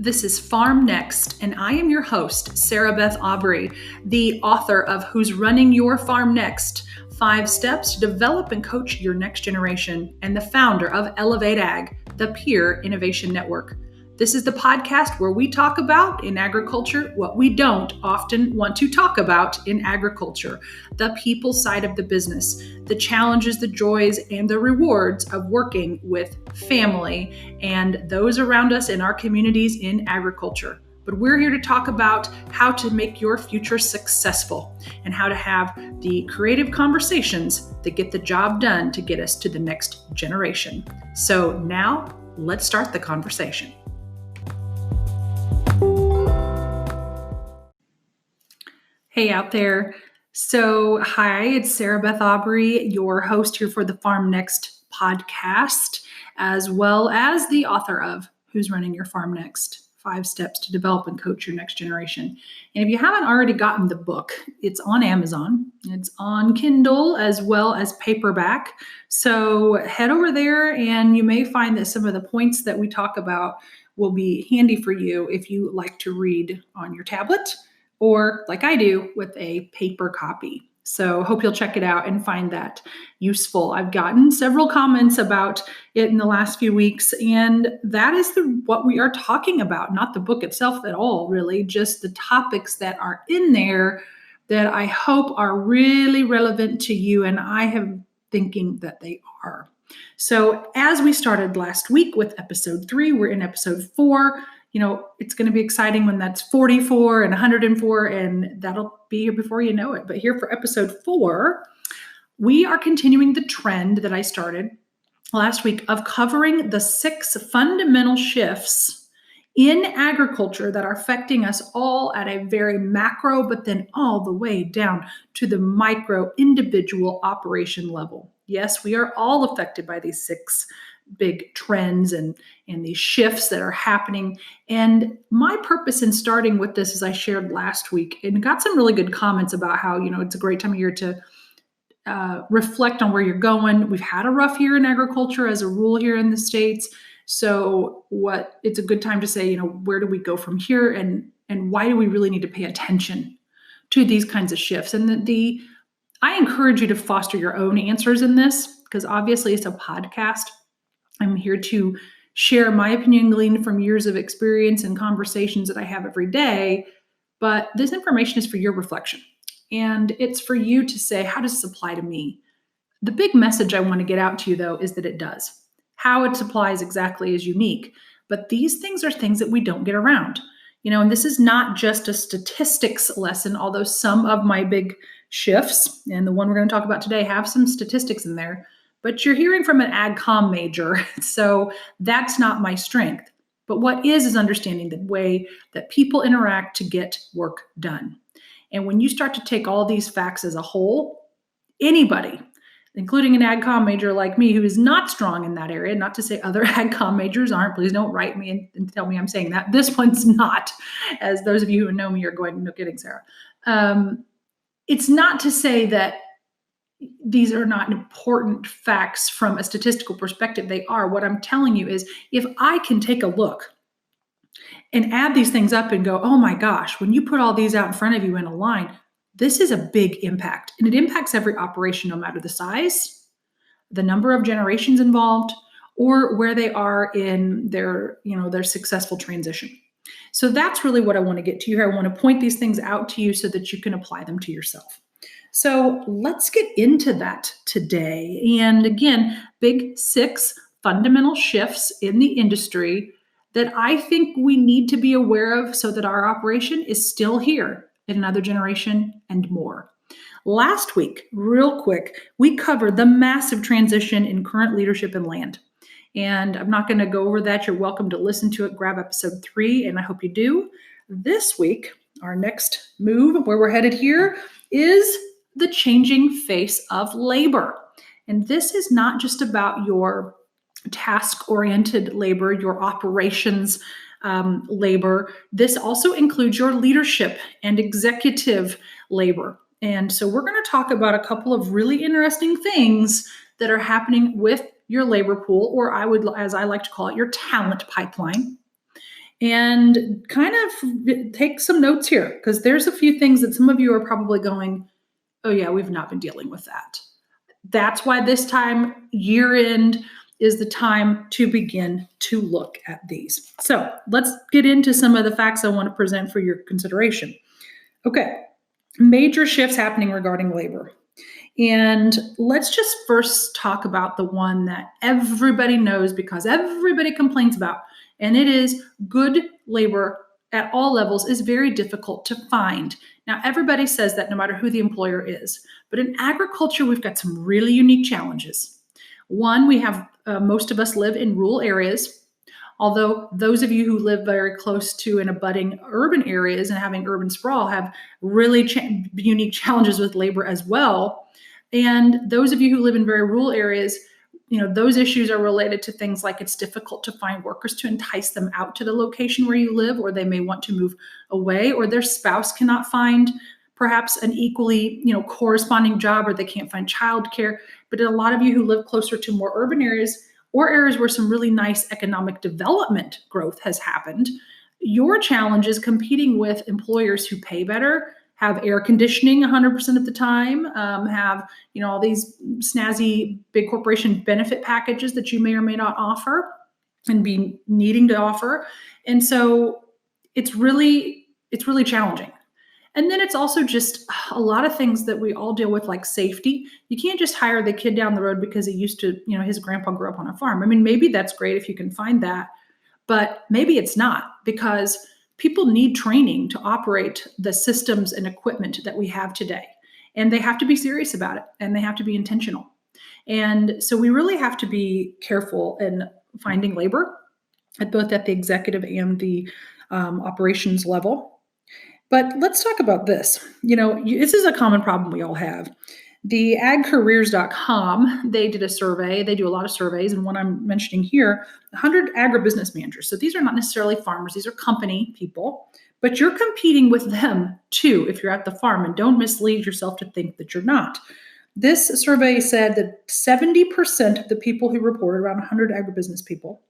This is Farm Next, and I am your host, Sarah Beth Aubrey, the author of Who's Running Your Farm Next? 5 Steps to Develop and Coach Your Next Generation, and the founder of Elevate Ag, the peer innovation network. This is the podcast where we talk about in agriculture what we don't often want to talk about in agriculture, the people side of the business, the challenges, the joys, and the rewards of working with family and those around us in our communities in agriculture. But we're here to talk about how to make your future successful and how to have the creative conversations that get the job done to get us to the next generation. So now let's start the conversation. Hey out there. So hi, it's Sarah Beth Aubrey, your host here for the Farm Next podcast, as well as the author of Who's Running Your Farm Next? 5 Steps to Develop and Coach Your Next Generation. And if you haven't already gotten the book, it's on Amazon. It's on Kindle as well as paperback. So head over there and you may find that some of the points that we talk about will be handy for you if you like to read on your tablet or like I do with a paper copy. So hope you'll check it out and find that useful. I've gotten several comments about it in the last few weeks, and that is what we are talking about, not the book itself at all, really, just the topics that are in there that I hope are really relevant to you, and I have thinking that they are. So as we started last week with episode 3, we're in episode 4. It's going to be exciting when that's 44 and 104, and that'll be here before you know it. But here for episode 4, we are continuing the trend that I started last week of covering the 6 fundamental shifts in agriculture that are affecting us all at a very macro, but then all the way down to the micro individual operation level. Yes, we are all affected by these 6 big trends and these shifts that are happening. And my purpose in starting with this, as I shared last week, and got some really good comments about how, it's a great time of year to reflect on where you're going. We've had a rough year in agriculture as a rule here in the States. So it's a good time to say, where do we go from here and why do we really need to pay attention to these kinds of shifts? And I encourage you to foster your own answers in this, because obviously it's a podcast. I'm here to share my opinion gleaned from years of experience and conversations that I have every day, but this information is for your reflection. And it's for you to say, how does this apply to me? The big message I want to get out to you, though, is that it does. How it applies exactly is unique, but these things are things that we don't get around. And this is not just a statistics lesson, although some of my big shifts, and the one we're going to talk about today, have some statistics in there. But you're hearing from an ag comm major, so that's not my strength. But what is understanding the way that people interact to get work done. And when you start to take all these facts as a whole, anybody, including an ag comm major like me, who is not strong in that area, not to say other ag comm majors aren't, please don't write me and tell me I'm saying that. This one's not, as those of you who know me are going, no kidding, Sarah. It's not to say that these are not important facts from a statistical perspective. They are. What I'm telling you is if I can take a look and add these things up and go, oh my gosh, when you put all these out in front of you in a line, this is a big impact. And it impacts every operation, no matter the size, the number of generations involved, or where they are in their successful transition. So that's really what I want to get to here. I want to point these things out to you so that you can apply them to yourself. So let's get into that today. And again, big 6 fundamental shifts in the industry that I think we need to be aware of so that our operation is still here in another generation and more. Last week, real quick, we covered the massive transition in current leadership in land. And I'm not going to go over that. You're welcome to listen to it. Grab episode 3, and I hope you do. This week, our next move, where we're headed here, is the changing face of labor. And this is not just about your task-oriented labor, your operations labor. This also includes your leadership and executive labor. And so we're going to talk about a couple of really interesting things that are happening with your labor pool, or as I like to call it, your talent pipeline. And kind of take some notes here, because there's a few things that some of you are probably going, oh yeah, we've not been dealing with that. That's why this time, year end, is the time to begin to look at these. So let's get into some of the facts I want to present for your consideration. Okay, major shifts happening regarding labor. And let's just first talk about the one that everybody knows because everybody complains about. And it is good labor at all levels is very difficult to find. Now, everybody says that no matter who the employer is. But in agriculture, we've got some really unique challenges. One, we have most of us live in rural areas. Although those of you who live very close to and abutting urban areas and having urban sprawl have really unique challenges with labor as well. And those of you who live in very rural areas, those issues are related to things like it's difficult to find workers to entice them out to the location where you live, or they may want to move away, or their spouse cannot find perhaps an equally, corresponding job, or they can't find childcare. But a lot of you who live closer to more urban areas or areas where some really nice economic development growth has happened, your challenge is competing with employers who pay better, have air conditioning 100% of the time, have all these snazzy big corporation benefit packages that you may or may not offer and be needing to offer. And so it's really challenging. And then it's also just a lot of things that we all deal with, like safety. You can't just hire the kid down the road because he used to, his grandpa grew up on a farm. I mean, maybe that's great if you can find that, but maybe it's not, because people need training to operate the systems and equipment that we have today. And they have to be serious about it, and they have to be intentional. And so we really have to be careful in finding labor at both the executive and the operations level. But let's talk about this. This is a common problem we all have. The agcareers.com, they did a survey. They do a lot of surveys, and one I'm mentioning here, 100 agribusiness managers. So these are not necessarily farmers. These are company people, but you're competing with them too if you're at the farm, and don't mislead yourself to think that you're not. This survey said that 70% of the people who reported, around 100 agribusiness people,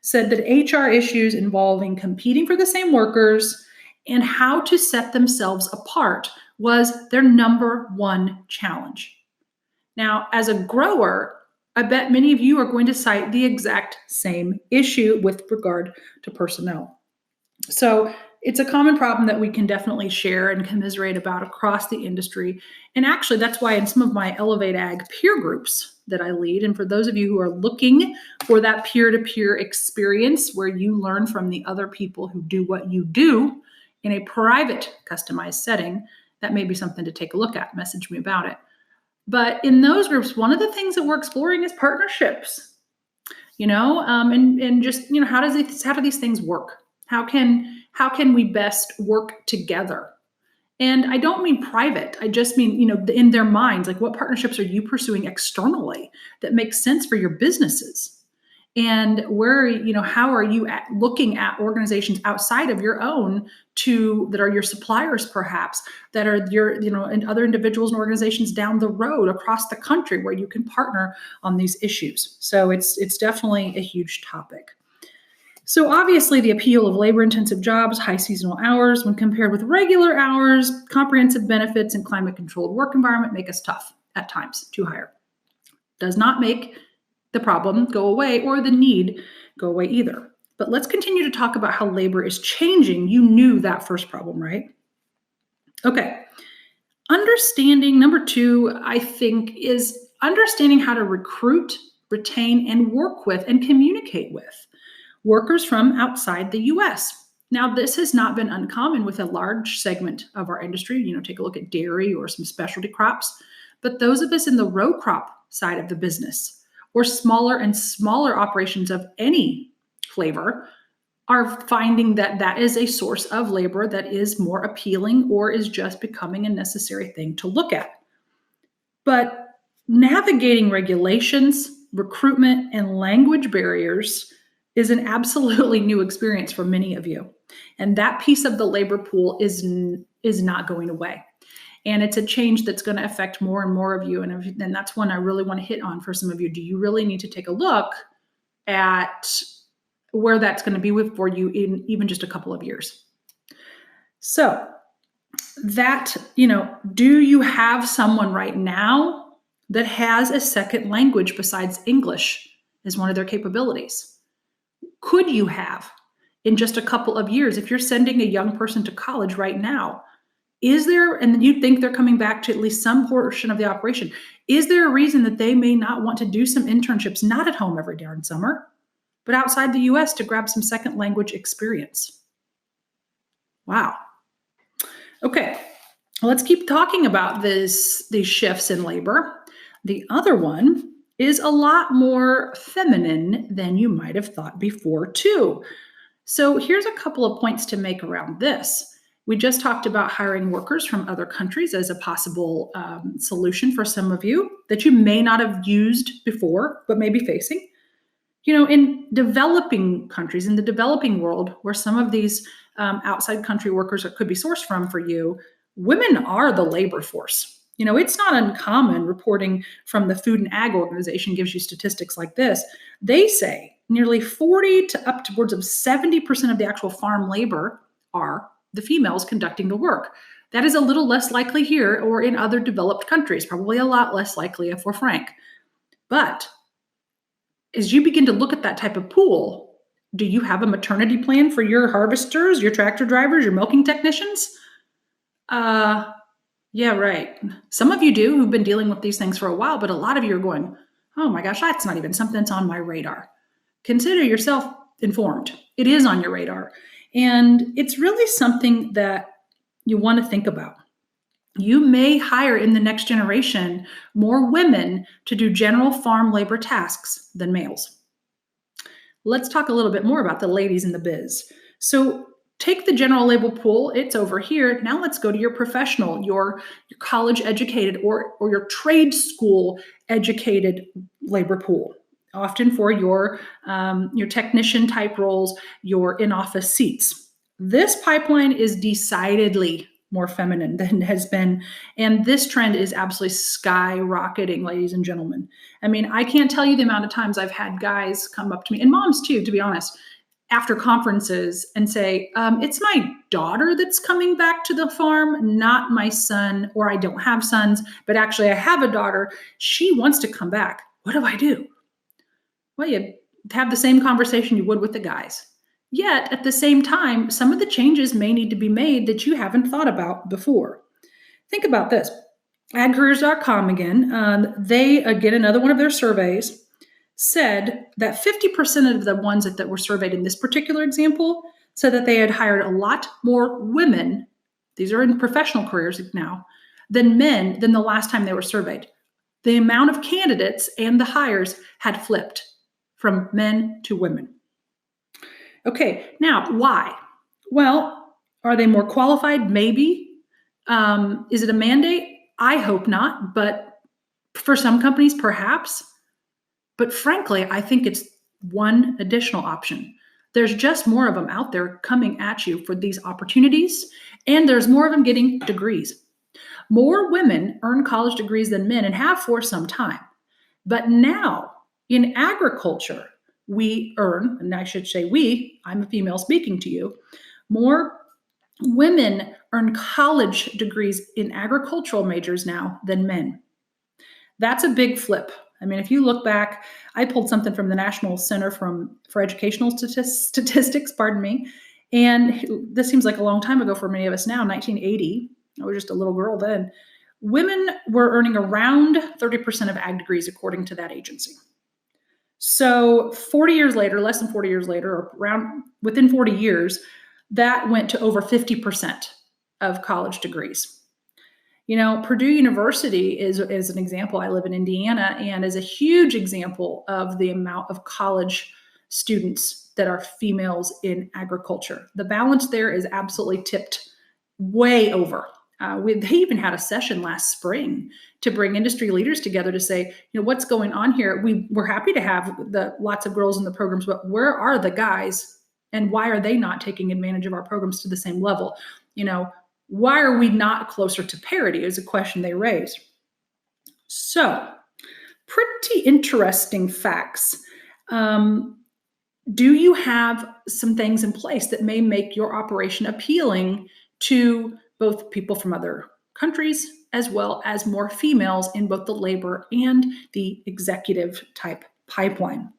said that HR issues involving competing for the same workers and how to set themselves apart was their number one challenge. Now, as a grower, I bet many of you are going to cite the exact same issue with regard to personnel. So it's a common problem that we can definitely share and commiserate about across the industry. And actually, that's why in some of my Elevate Ag peer groups that I lead, and for those of you who are looking for that peer-to-peer experience where you learn from the other people who do what you do in a private, customized setting, that may be something to take a look at. Message me about it. But in those groups, one of the things that we're exploring is partnerships. And just how do these things work? How can we best work together? And I don't mean private. I just mean in their minds, like what partnerships are you pursuing externally that makes sense for your businesses? And how are you looking at organizations outside of your own that are your suppliers, perhaps, that are your, and other individuals and organizations down the road across the country where you can partner on these issues. So it's definitely a huge topic. So obviously the appeal of labor-intensive jobs, high seasonal hours, when compared with regular hours, comprehensive benefits, and climate-controlled work environment make us tough at times to hire. Does not make the problem go away or the need go away either. But let's continue to talk about how labor is changing. You knew that first problem, right? Okay. Understanding, number 2, I think, is understanding how to recruit, retain, and work with and communicate with workers from outside the U.S. Now, this has not been uncommon with a large segment of our industry. Take a look at dairy or some specialty crops. But those of us in the row crop side of the business, or smaller and smaller operations of any flavor, are finding that is a source of labor that is more appealing or is just becoming a necessary thing to look at. But navigating regulations, recruitment, and language barriers is an absolutely new experience for many of you. And that piece of the labor pool is not going away. And it's a change that's going to affect more and more of you. And that's one I really want to hit on for some of you. Do you really need to take a look at where that's going to be with for you in even just a couple of years. So that, do you have someone right now that has a second language besides English as one of their capabilities? Could you have in just a couple of years, if you're sending a young person to college right now, is there, and you think they're coming back to at least some portion of the operation, is there a reason that they may not want to do some internships, not at home every darn summer, but outside the US to grab some second language experience? Wow. Okay, let's keep talking about these shifts in labor. The other one is a lot more feminine than you might have thought before, too. So here's a couple of points to make around this. We just talked about hiring workers from other countries as a possible solution for some of you that you may not have used before, but may be facing. In developing countries, in the developing world, where some of these outside country workers could be sourced from for you, women are the labor force. It's not uncommon. Reporting from the Food and Ag Organization gives you statistics like this. They say nearly 40 to upwards of 70% of the actual farm labor are the females conducting the work. That is a little less likely here or in other developed countries, probably a lot less likely if we're frank. But as you begin to look at that type of pool, do you have a maternity plan for your harvesters, your tractor drivers, your milking technicians? Yeah, right. Some of you do who've been dealing with these things for a while, but a lot of you are going, oh my gosh, that's not even something that's on my radar. Consider yourself informed. It is on your radar. And it's really something that you want to think about. You may hire in the next generation more women to do general farm labor tasks than males. Let's talk a little bit more about the ladies in the biz. So take the general labor pool, it's over here. Now let's go to your professional, your college educated or your trade school educated labor pool, often for your technician type roles, your in-office seats. This pipeline is decidedly more feminine than it has been. And this trend is absolutely skyrocketing, ladies and gentlemen. I mean, I can't tell you the amount of times I've had guys come up to me, and moms too, to be honest, after conferences and say, it's my daughter that's coming back to the farm, not my son, or I don't have sons, but actually I have a daughter. She wants to come back. What do I do? Well, you have the same conversation you would with the guys. Yet, at the same time, some of the changes may need to be made that you haven't thought about before. Think about this. AgCareers.com again, they, again, another one of their surveys, said that 50% of the ones that were surveyed in this particular example said that they had hired a lot more women, these are in professional careers now, than men than the last time they were surveyed. The amount of candidates and the hires had flipped from men to women. Okay, now why? Well, are they more qualified? Maybe. Is it a mandate? I hope not, but for some companies, perhaps. But frankly, I think it's one additional option. There's just more of them out there coming at you for these opportunities, and there's more of them getting degrees. More women earn college degrees than men and have for some time. But now, in agriculture, we earn, and I should say we, I'm a female speaking to you, more women earn college degrees in agricultural majors now than men. That's a big flip. I mean, if you look back, I pulled something from the National Center for Educational Statistics, and this seems like a long time ago for many of us now, 1980. I was just a little girl then. Women were earning around 30% of ag degrees, according to that agency. So 40 years later, less than 40 years later, or around within 40 years, that went to over 50% of college degrees. Purdue University is an example. I live in Indiana, and is a huge example of the amount of college students that are females in agriculture. The balance there is absolutely tipped way over. They even had a session last spring to bring industry leaders together to say, what's going on here? We're happy to have lots of girls in the programs, but where are the guys, and why are they not taking advantage of our programs to the same level? Why are we not closer to parity is a question they raised. So, pretty interesting facts. Do you have some things in place that may make your operation appealing to both people from other countries as well as more females in both the labor and the executive type pipeline?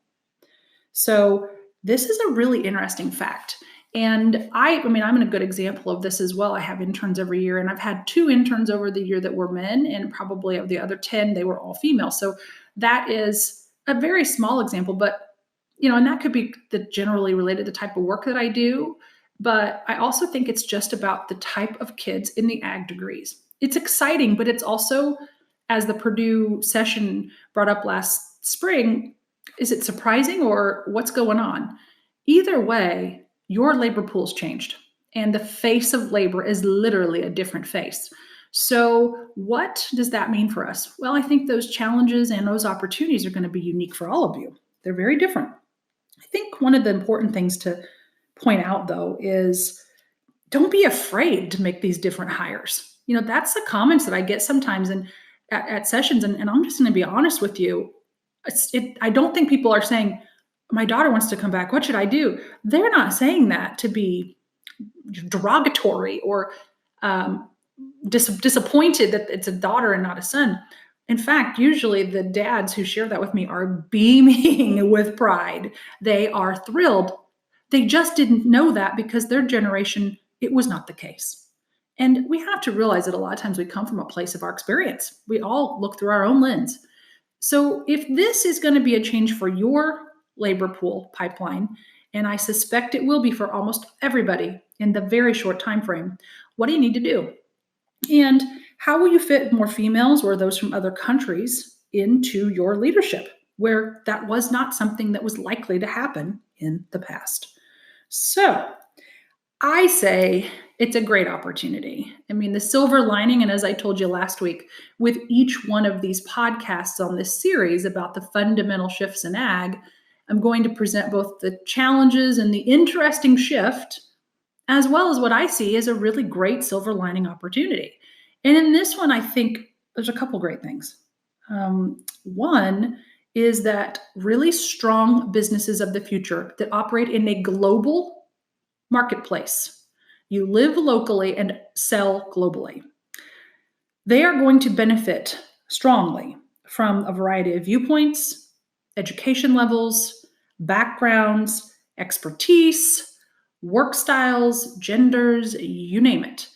So this is a really interesting fact. And I mean, I'm a good example of this as well. I have interns every year, and I've had 2 interns over the year that were men, and probably of the other 10, they were all female. So that is a very small example, but and that could be generally related to the type of work that I do. But I also think it's just about the type of kids in the ag degrees. It's exciting, but it's also, as the Purdue session brought up last spring, is it surprising or what's going on? Either way, your labor pool's changed, and the face of labor is literally a different face. So what does that mean for us? Well, I think those challenges and those opportunities are going to be unique for all of you. They're very different. I think one of the important things to point out, though, is don't be afraid to make these different hires. That's the comments that I get sometimes at sessions, and I'm just going to be honest with you. I don't think people are saying, my daughter wants to come back, what should I do? They're not saying that to be derogatory or disappointed that it's a daughter and not a son. In fact, usually the dads who share that with me are beaming with pride. They are thrilled. They just didn't know that because their generation, it was not the case. And we have to realize that a lot of times we come from a place of our experience. We all look through our own lens. So if this is going to be a change for your labor pool pipeline, and I suspect it will be for almost everybody in the very short time frame, what do you need to do? And how will you fit more females or those from other countries into your leadership, where that was not something that was likely to happen in the past? So I say it's a great opportunity. I mean, the silver lining, and as I told you last week, with each one of these podcasts on this series about the fundamental shifts in ag, I'm going to present both the challenges and the interesting shift, as well as what I see as a really great silver lining opportunity. And in this one, I think there's a couple great things. One is that really strong businesses of the future that operate in a global marketplace, you live locally and sell globally, they are going to benefit strongly from a variety of viewpoints, education levels, backgrounds, expertise, work styles, genders, you name it.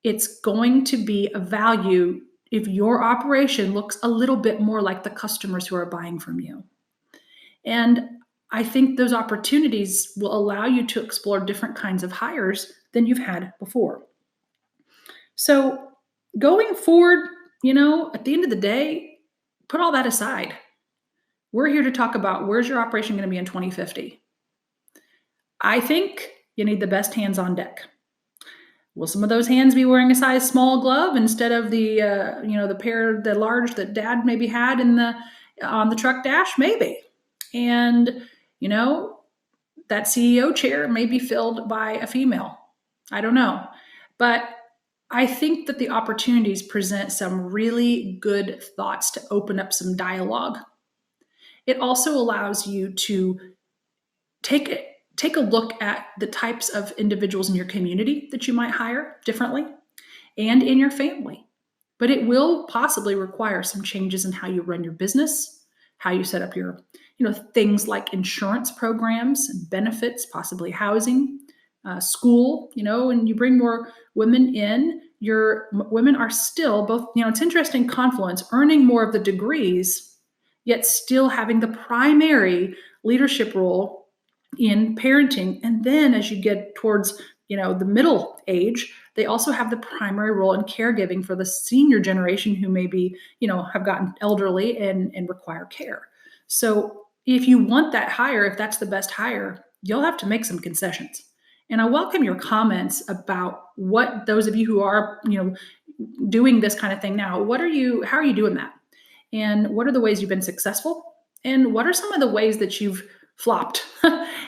It's going to be a value if your operation looks a little bit more like the customers who are buying from you. And I think those opportunities will allow you to explore different kinds of hires than you've had before. So going forward, at the end of the day, put all that aside. We're here to talk about where's your operation going to be in 2050. I think you need the best hands on deck. Will some of those hands be wearing a size small glove instead of the the large that dad maybe had on the truck dash? Maybe. And that CEO chair may be filled by a female. I don't know. But I think that the opportunities present some really good thoughts to open up some dialogue. It also allows you to take a look at the types of individuals in your community that you might hire differently and in your family. But it will possibly require some changes in how you run your business, how you set up your, things like insurance programs, benefits, possibly housing, school, and you bring more women in, your women are still both, it's interesting confluence, earning more of the degrees, yet still having the primary leadership role in parenting. And then as you get towards, the middle age, they also have the primary role in caregiving for the senior generation who maybe, have gotten elderly and require care. So if you want that hire, if that's the best hire, you'll have to make some concessions. And I welcome your comments about what those of you who are, doing this kind of thing now, how are you doing that? And what are the ways you've been successful? And what are some of the ways that you've flopped?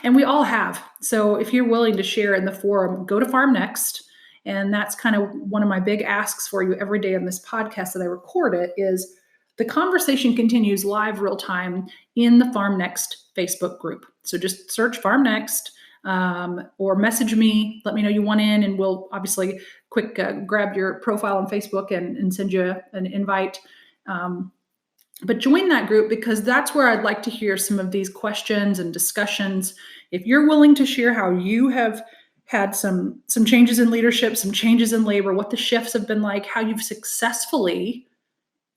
And we all have. So if you're willing to share in the forum, go to Farm Next. And that's kind of one of my big asks for you every day on this podcast that I record it is the conversation continues live real time in the Farm Next Facebook group. So just search Farm Next or message me. Let me know you want in, and we'll obviously quick grab your profile on Facebook and send you an invite. But join that group, because that's where I'd like to hear some of these questions and discussions. If you're willing to share how you have had some changes in leadership, some changes in labor, what the shifts have been like, how you've successfully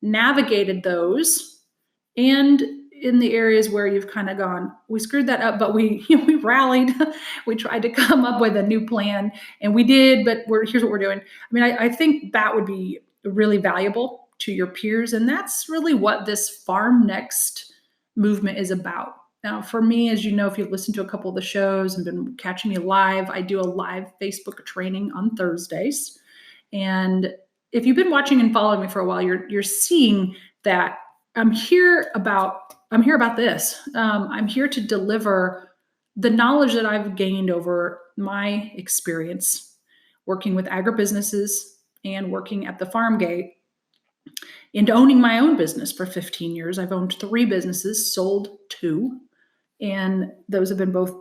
navigated those, and in the areas where you've kind of gone, we screwed that up, but we rallied, we tried to come up with a new plan, and we did, but here's what we're doing. I mean, I think that would be really valuable to your peers, and that's really what this Farm Next movement is about. Now, for me, as you know, if you've listened to a couple of the shows and been catching me live, I do a live Facebook training on Thursdays. And if you've been watching and following me for a while, you're seeing that I'm here about this. I'm here to deliver the knowledge that I've gained over my experience working with agribusinesses and working at the farm gate, into owning my own business for 15 years. I've owned 3 businesses, sold 2. And those have been both,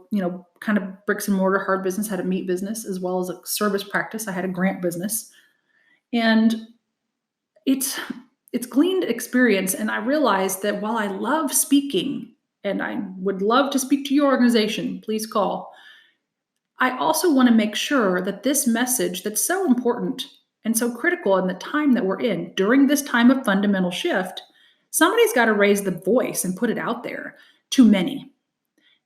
kind of bricks and mortar, hard business, had a meat business, as well as a service practice. I had a grant business. And it's gleaned experience. And I realized that while I love speaking, and I would love to speak to your organization, please call, I also want to make sure that this message that's so important and so critical in the time that we're in, during this time of fundamental shift, somebody's got to raise the voice and put it out there to many.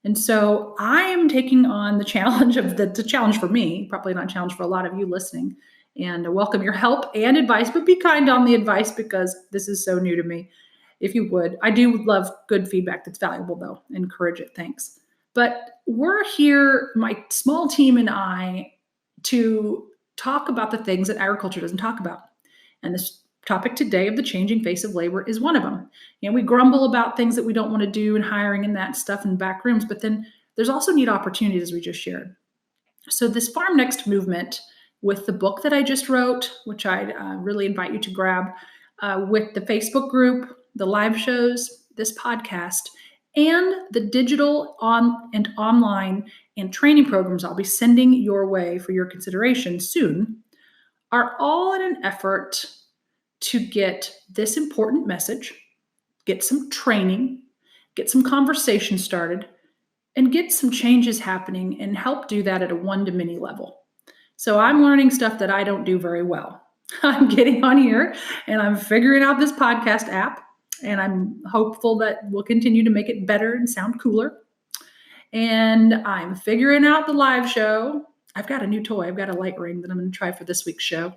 And so I am taking on the challenge of the challenge for me, probably not a challenge for a lot of you listening, and I welcome your help and advice, but be kind on the advice, because this is so new to me. If you would, I do love good feedback that's valuable, though. Encourage it. Thanks. But we're here, my small team and I, to talk about the things that agriculture doesn't talk about. And this topic today of the changing face of labor is one of them. We grumble about things that we don't want to do and hiring and that stuff in back rooms, but then there's also neat opportunities, as we just shared. So this Farm Next movement, with the book that I just wrote, which I really invite you to grab, with the Facebook group, the live shows, this podcast, and the digital online and training programs I'll be sending your way for your consideration soon, are all in an effort to get this important message, get some training, get some conversation started, and get some changes happening, and help do that at a one-to-many level. So I'm learning stuff that I don't do very well. I'm getting on here and I'm figuring out this podcast app, and I'm hopeful that we'll continue to make it better and sound cooler. And I'm figuring out the live show. I've got a new toy. I've got a light ring that I'm going to try for this week's show.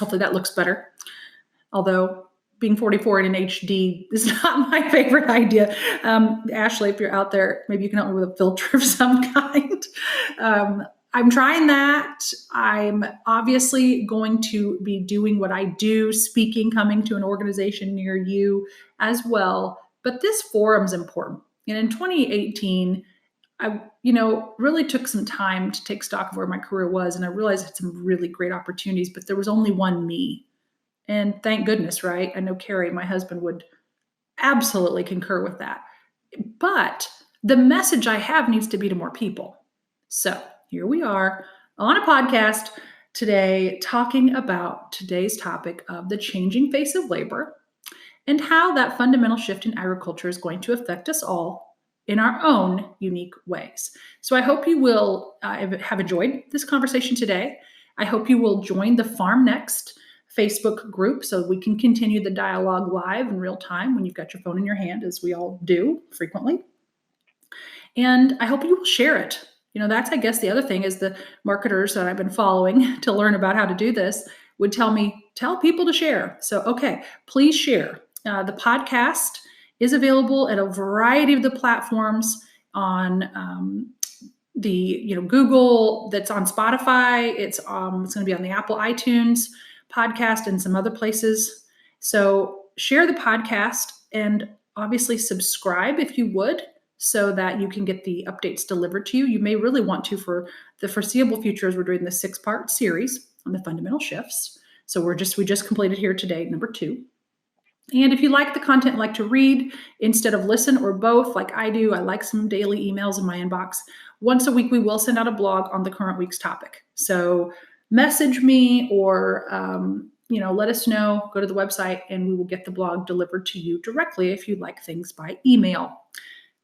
Hopefully that looks better. Although being 44 in an HD is not my favorite idea. Ashley, if you're out there, maybe you can help me with a filter of some kind. I'm trying that. I'm obviously going to be doing what I do, speaking, coming to an organization near you as well. But this forum is important. And in 2018, I, really took some time to take stock of where my career was. And I realized I had some really great opportunities, but there was only one me. And thank goodness, right? I know Carrie, my husband, would absolutely concur with that. But the message I have needs to be to more people. So here we are on a podcast today, talking about today's topic of the changing face of labor and how that fundamental shift in agriculture is going to affect us all in our own unique ways. So I hope you will have enjoyed this conversation today. I hope you will join the Farm Next Facebook group so we can continue the dialogue live in real time when you've got your phone in your hand, as we all do frequently. And I hope you will share it. That's, I guess, the other thing is the marketers that I've been following to learn about how to do this would tell people to share. So, okay, please share. The podcast is available at a variety of the platforms on the Google, that's on Spotify. It's going to be on the Apple iTunes podcast and some other places. So share the podcast and obviously subscribe if you would, so that you can get the updates delivered to you. You may really want to for the foreseeable future, as we're doing the 6-part series on the fundamental shifts. So we just completed here today, number 2. And if you like the content, like to read instead of listen or both, like I do, I like some daily emails in my inbox. Once a week, we will send out a blog on the current week's topic. So message me or, let us know, go to the website, and we will get the blog delivered to you directly if you'd like things by email.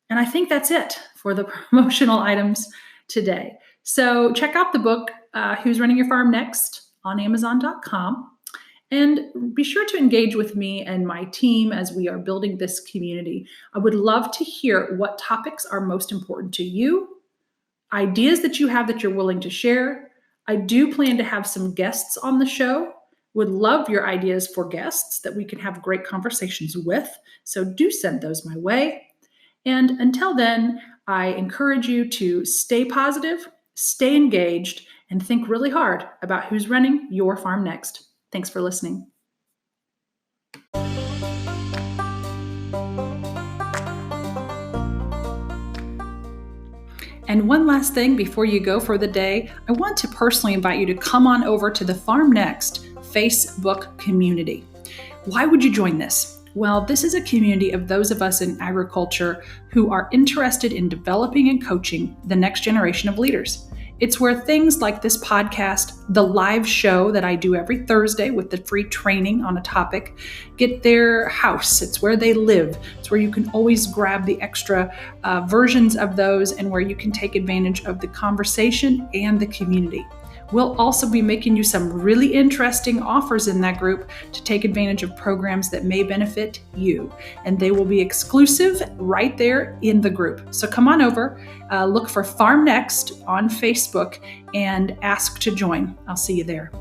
And I think that's it for the promotional items today. So check out the book, Who's Running Your Farm Next, on Amazon.com. And be sure to engage with me and my team as we are building this community. I would love to hear what topics are most important to you, ideas that you have that you're willing to share. I do plan to have some guests on the show. Would love your ideas for guests that we can have great conversations with. So do send those my way. And until then, I encourage you to stay positive, stay engaged, and think really hard about who's running your farm next. Thanks for listening. And one last thing before you go for the day, I want to personally invite you to come on over to the Farm Next Facebook community. Why would you join this? Well, this is a community of those of us in agriculture who are interested in developing and coaching the next generation of leaders. It's where things like this podcast, the live show that I do every Thursday with the free training on a topic, get their house. It's where they live. It's where you can always grab the extra versions of those and where you can take advantage of the conversation and the community. We'll also be making you some really interesting offers in that group to take advantage of programs that may benefit you. And they will be exclusive right there in the group. So come on over, look for Farm Next on Facebook and ask to join. I'll see you there.